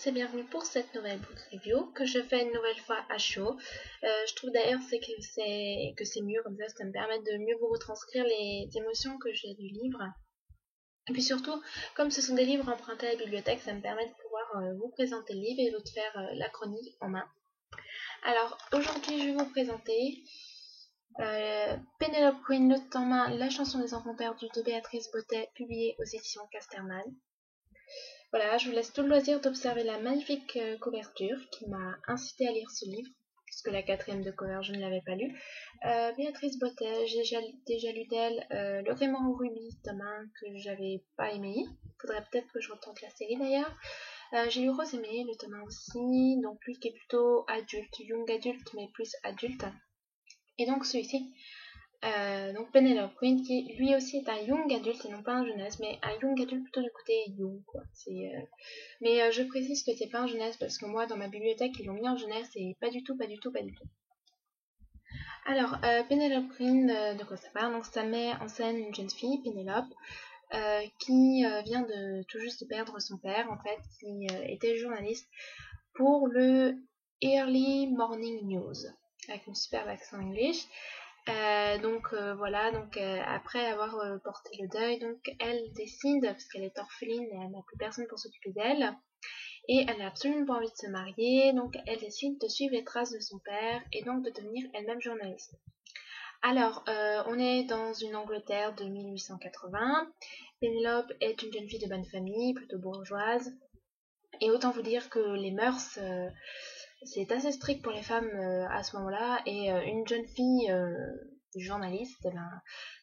et bienvenue pour cette nouvelle book review que je fais une nouvelle fois à chaud. Je trouve d'ailleurs que c'est mieux comme ça me permet de mieux vous retranscrire les émotions que j'ai du livre. Et puis surtout, comme ce sont des livres empruntés à la bibliothèque, ça me permet de pouvoir vous présenter le livre et de faire la chronique en main. Alors aujourd'hui, je vais vous présenter Penelope Quinn, le temps main, la chanson des enfants perdus de Béatrice Bottet, publiée aux éditions Casterman. Voilà, je vous laisse tout le loisir d'observer la magnifique couverture qui m'a incité à lire ce livre, puisque la quatrième de cover, je ne l'avais pas lu. Béatrice Bottet, j'ai déjà lu d'elle Le Gréement au rubis, tome 1, que j'avais pas aimé. Faudrait peut-être que je retente la série d'ailleurs. J'ai lu Rosemée, le tome 1 aussi, donc lui qui est plutôt adulte, young adulte, mais plus adulte. Et donc celui-ci, donc Penelope Quinn, qui lui aussi est un young adulte et non pas un jeunesse, mais un young adulte plutôt du côté young, quoi. Mais je précise que c'est pas un jeunesse parce que moi dans ma bibliothèque ils l'ont mis en jeunesse et pas du tout. Alors Penelope Quinn, de quoi ça parle? Donc ça met en scène une jeune fille, Penelope, qui vient tout juste de perdre son père en fait, qui était journaliste pour le Early Morning News avec une superbe accent anglais. Voilà, après avoir porté le deuil, donc elle décide, parce qu'elle est orpheline et elle n'a plus personne pour s'occuper d'elle, et elle n'a absolument pas envie de se marier, donc elle décide de suivre les traces de son père et donc de devenir elle-même journaliste. Alors, on est dans une Angleterre de 1880. Penelope est une jeune fille de bonne famille, plutôt bourgeoise, et autant vous dire que les mœurs, c'est assez strict pour les femmes à ce moment-là, et une jeune fille journaliste, eh ben,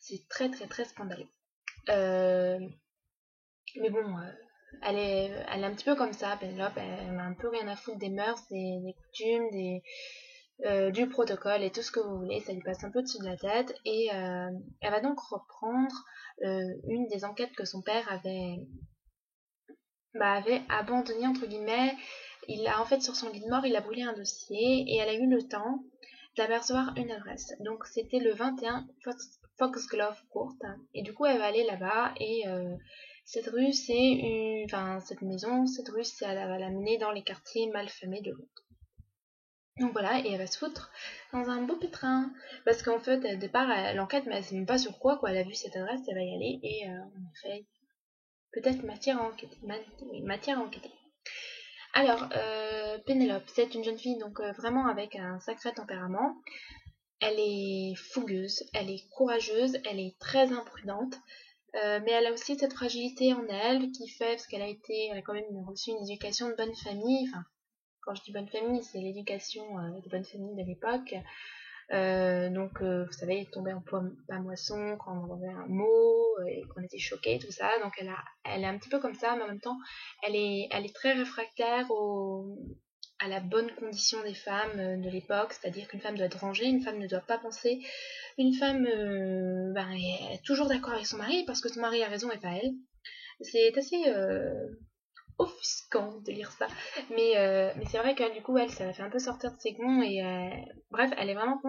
c'est très très très scandaleux. Mais bon, elle est un petit peu comme ça, Penelope, elle a un peu rien à foutre des mœurs, des coutumes, du protocole et tout ce que vous voulez, ça lui passe un peu dessus de la tête, et elle va donc reprendre une des enquêtes que son père avait abandonné entre guillemets. Il a en fait sur son lit de mort, il a brûlé un dossier et elle a eu le temps d'apercevoir une adresse. Donc c'était le 21 Foxglove Court et du coup elle va aller là-bas et cette rue cette rue elle va l'amener dans les quartiers malfamés de Londres. Donc voilà, et elle va se foutre dans un beau pétrin parce qu'en fait au départ l'enquête, mais elle sait même pas sur quoi, elle a vu cette adresse, elle va y aller et en effet peut-être matière à enquêter. Alors, Pénélope, c'est une jeune fille donc vraiment avec un sacré tempérament. Elle est fougueuse, elle est courageuse, elle est très imprudente, mais elle a aussi cette fragilité en elle qui fait, parce elle a quand même reçu une éducation de bonne famille. Enfin, quand je dis bonne famille, c'est l'éducation de bonne famille de l'époque. Vous savez, tomber en pamoison quand on entendait un mot et qu'on était choqué, tout ça. Donc elle est un petit peu comme ça, mais en même temps, elle est très réfractaire à la bonne condition des femmes de l'époque, c'est-à-dire qu'une femme doit être rangée, une femme ne doit pas penser, une femme est toujours d'accord avec son mari parce que son mari a raison et pas elle. C'est assez offusquant de lire ça, mais c'est vrai que du coup ça la fait un peu sortir de ses gonds et bref, elle est vraiment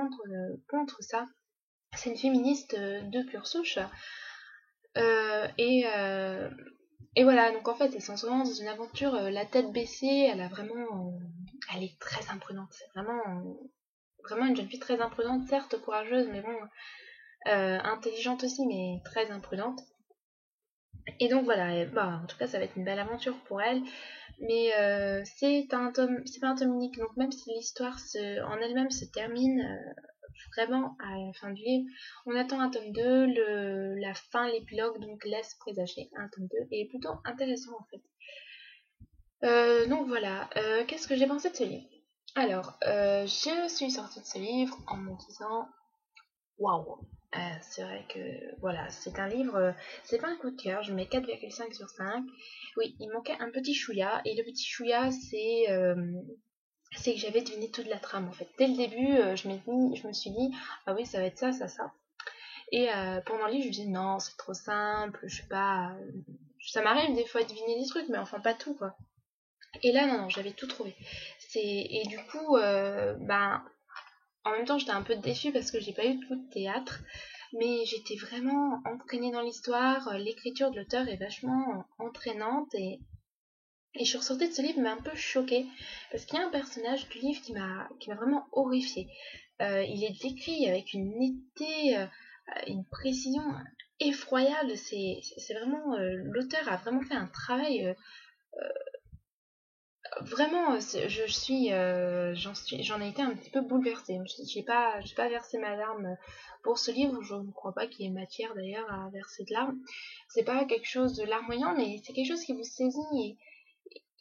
contre ça. C'est une féministe de pure souche, et voilà, donc en fait elle s'en lance dans une aventure la tête baissée. Elle est très imprudente, c'est vraiment une jeune fille très imprudente, certes courageuse, mais bon, intelligente aussi, mais très imprudente. Et donc voilà, en tout cas ça va être une belle aventure pour elle, mais c'est pas un tome unique, donc même si l'histoire en elle-même se termine vraiment à la fin du livre, on attend un tome 2, la fin, l'épilogue donc laisse présager un tome 2 et est plutôt intéressant en fait. Donc voilà, qu'est-ce que j'ai pensé de ce livre? Alors, je suis sortie de ce livre en me disant waouh! C'est vrai que voilà, c'est un livre, c'est pas un coup de cœur, je mets 4,5 sur 5. Oui, il manquait un petit chouïa, et le petit chouïa, c'est que j'avais deviné toute la trame en fait. Dès le début, je me suis dit, ah oui, ça va être ça, ça, ça. Et pendant le livre, je me disais, non, c'est trop simple, je sais pas. Ça m'arrive des fois de deviner des trucs, mais enfin pas tout quoi. Et là, non, j'avais tout trouvé. Et du coup, en même temps, j'étais un peu déçue parce que j'ai pas eu de coup de théâtre, mais j'étais vraiment entraînée dans l'histoire. L'écriture de l'auteur est vachement entraînante Et je suis ressortie de ce livre mais un peu choquée parce qu'il y a un personnage du livre qui m'a vraiment horrifiée. Il est décrit avec une netteté, une précision effroyable. C'est vraiment l'auteur a vraiment fait un travail vraiment. J'en ai été un petit peu bouleversée. J'ai pas versé ma larme pour ce livre. Je ne crois pas qu'il y ait matière d'ailleurs à verser de larmes. C'est pas quelque chose de larmoyant, mais c'est quelque chose qui vous saisit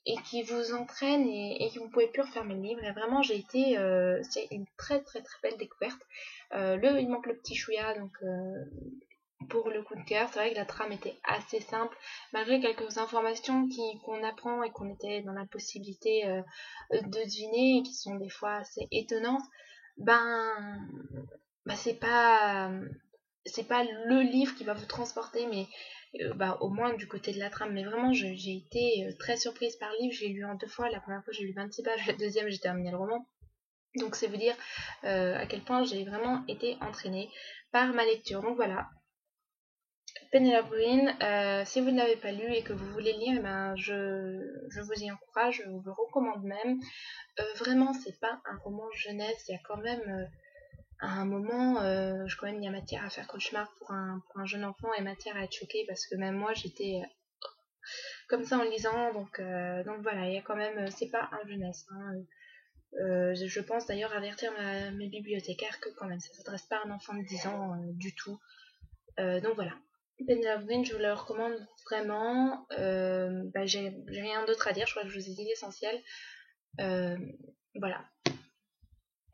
et qui vous entraîne et que vous pouvez plus refermer le livre. Et vraiment, c'est une très très très belle découverte. Il manque le petit chouïa, donc pour le coup de cœur, c'est vrai que la trame était assez simple, malgré quelques informations qu'on apprend et qu'on était dans la possibilité de deviner et qui sont des fois assez étonnantes. Ben, c'est pas le livre qui va vous transporter, mais au moins du côté de la trame. Mais vraiment, j'ai été très surprise par le livre. J'ai lu en 2 fois. La première fois, j'ai lu 26 pages. La deuxième, j'ai terminé le roman. Donc, c'est vous dire à quel point j'ai vraiment été entraînée par ma lecture. Donc voilà, Penelope Green, si vous ne l'avez pas lu et que vous voulez lire, eh ben, je vous y encourage, je vous le recommande même. Vraiment, c'est pas un roman jeunesse. Il y a quand même à un moment, quand même, il y a matière à faire cauchemar pour un jeune enfant et matière à être choqué parce que même moi, j'étais comme ça en lisant. Donc voilà, il y a quand même, c'est pas un jeunesse, hein. Je pense d'ailleurs avertir mes bibliothécaires que quand même, ça s'adresse pas à un enfant de 10 ans du tout. Donc voilà. Penelope Green, je vous le recommande vraiment. J'ai rien d'autre à dire, je crois que je vous ai dit l'essentiel. Euh, voilà.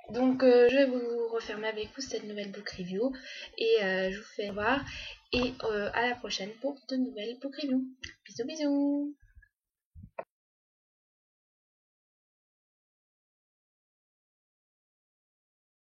Donc je vais vous refermer avec vous cette nouvelle book review et je vous fais voir et à la prochaine pour de nouvelles book reviews. Bisous bisous.